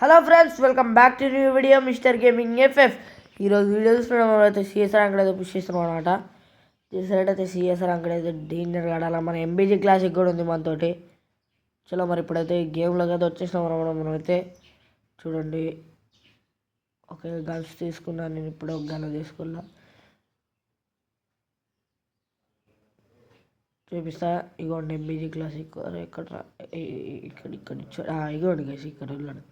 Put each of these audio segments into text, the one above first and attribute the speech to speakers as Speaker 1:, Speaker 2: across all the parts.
Speaker 1: Hello friends, welcome back to new video mister gaming FF. ఈరోజు video చూస్తున్నాం. అయితే CSR అంకడ అయితే పుష్ చేస్తున్నాం అనమాట. చూసినట్టయితే సిఎస్ఆర్ అంకడ అయితే డేంజర్గా ఆడాలి. మన ఎంబీజీ క్లాసిక్ కూడా ఉంది మనతోటి. చలో మరి ఇప్పుడైతే గేమ్లోకి అయితే వచ్చేసినాం అనమాట. మనమైతే చూడండి, ఓకే గన్స్ తీసుకున్నాను. నేను ఇప్పుడు ఒక గన్ తీసుకున్నా, చూపిస్తా. ఇగోండి ఎంబీజీ క్లాసిక్. ఇక్కడ ఇక్కడ ఇక్కడ ఇగోండి గైస్, ఇక్కడ ఉన్నాడు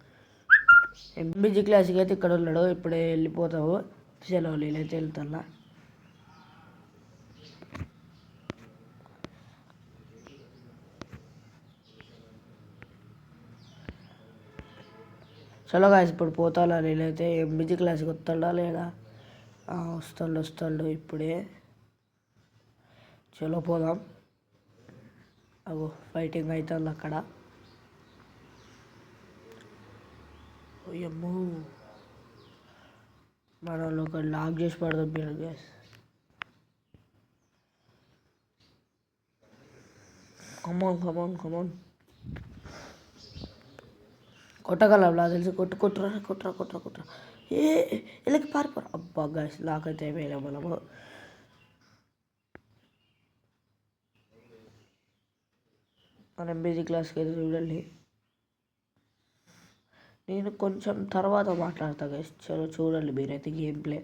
Speaker 1: ఎంబీజీ క్లాసిక్. అయితే ఇక్కడ ఉన్నాడు. ఇప్పుడే వెళ్ళిపోతావు. సెలవు నేనైతే వెళ్తున్నా. చలో గాయస్, ఇప్పుడు పోతాలా. నేనైతే ఎంబీజీ క్లాస్కి వస్తాడా లేదా? వస్తాడు ఇప్పుడే. చలో పోదాం. అగో ఫైటింగ్ అవుతుంది అక్కడ. అమ్మో, మన వాళ్ళు ఒక లాక్ చేసి పడదాం మీరు గ్యాస్. కమాన్ కొట్టగలం నాకు తెలిసి. కొట్టురా. వీళ్ళకి పారిపోరా. అబ్బా గ్యాస్, లాక్ అయితే అయిపోయినా మనము. మన ఎంబీజీ క్లాస్కి అయితే చూడండి. నేను కొంచెం తర్వాత మాట్లాడతా గైస్. చలో చూడండి మీరైతే గేమ్ ప్లే.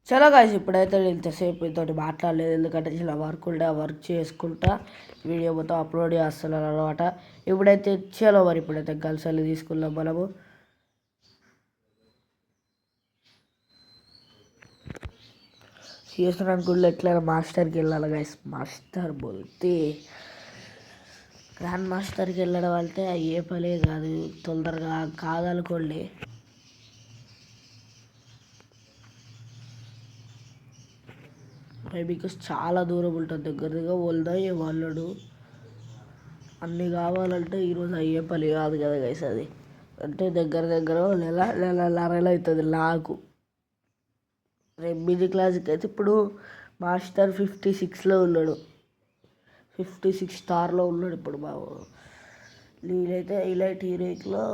Speaker 1: చలో గాయస్ ఇప్పుడైతే ఇంతసేపు ఇంతటి మాట్లాడలేదు, ఎందుకంటే ఇలా వర్క్ ఉంటే ఆ వర్క్ చేసుకుంటా వీడియో మొత్తం అప్లోడ్ చేస్తున్నాను అనమాట. ఇప్పుడైతే చలో మరి ఇప్పుడైతే గర్ల్స్ వెళ్ళి తీసుకున్నాం మనము. చేస్తున్నాను గుళ్ళు ఎట్లయినా మాస్టర్కి వెళ్ళాలి గాయస్. మాస్టర్ బోల్తే గ్రాండ్ మాస్టర్కి వెళ్ళడం అంటే ఏ పనే కాదు, తొందరగా కాదనుకోండి. బికాస్ చాలా దూరం ఉంటుంది, దగ్గరగా వల్దాయి వాళ్ళడు అన్నీ కావాలంటే ఈరోజు అయ్యే పని కాదు కదా గైస్. అది అంటే దగ్గర నెలన్నర అవుతుంది నాకు. ఎంబీజీ క్లాస్కి అయితే ఇప్పుడు మాస్టర్ 56లో ఉన్నాడు, 56 స్టార్లో ఉన్నాడు ఇప్పుడు. నేనైతే ఇలైట్ హీరోయిక్లో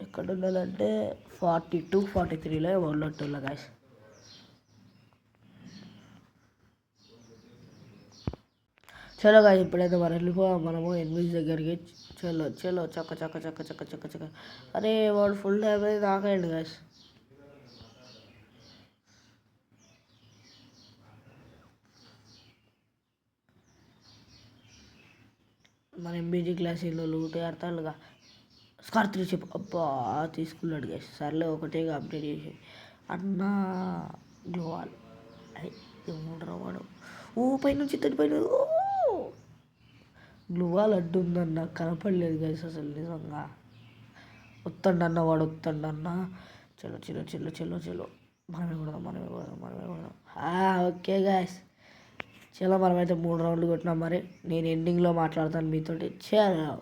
Speaker 1: ఎక్కడ ఉన్నానంటే 42 43లో ఉన్నట్టున్నా గాయస్. చలో గాయస్ ఇప్పుడైతే మనం వెళ్ళిపోవాలి మనము ఎనిమిది దగ్గరికి. చలో చలో చక్క చక్క చక్క చక్క చక్క చక్క. అరే వాడు ఫుల్ టైం అయితే నాకండి గాయస్. మన ఎంబీజీ క్లాస్ ఇల్లు లూటే ఆడతాడుగా. స్కార్ 3 చెప్పు అబ్బా తీసుకున్నాడు గాయస్. సర్లే ఒకటే అప్డేట్ చేసి అన్నా గ్లోవాల్ ఏముండరా వాడు. ఓ పైనుంచి తడిపోయిన గ్లోవాల్ అడ్డు ఉందన్న నాకు కనపడలేదు గైస్ అసలు నిజంగా. వస్తుండన్న వాడు వస్తుండన్న. చలో చలో చలో చలో చలో మనమే కూడా. ఓకే గాయస్ చలో మనమైతే 3 రౌండ్లు కొట్టినాం. మరి నేను ఎండింగ్లో మాట్లాడతాను మీతోటి. చలో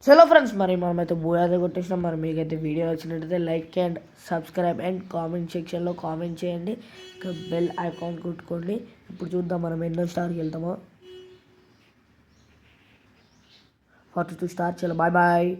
Speaker 1: చలో ఫ్రెండ్స్ మరి మనమైతే బోయాదే కొట్టేసినాం. మరి మీకైతే వీడియో నచ్చినట్టయితే like and subscribe and comment సెక్షన్లో కామెంట్ చేయండి. ఇంకా బెల్ ఐకాన్ కొట్టుకోండి. ఇప్పుడు చూద్దాం మనం ఎన్నో స్టార్కి వెళ్తామో. 42 స్టార్. చలో బాయ్ బాయ్.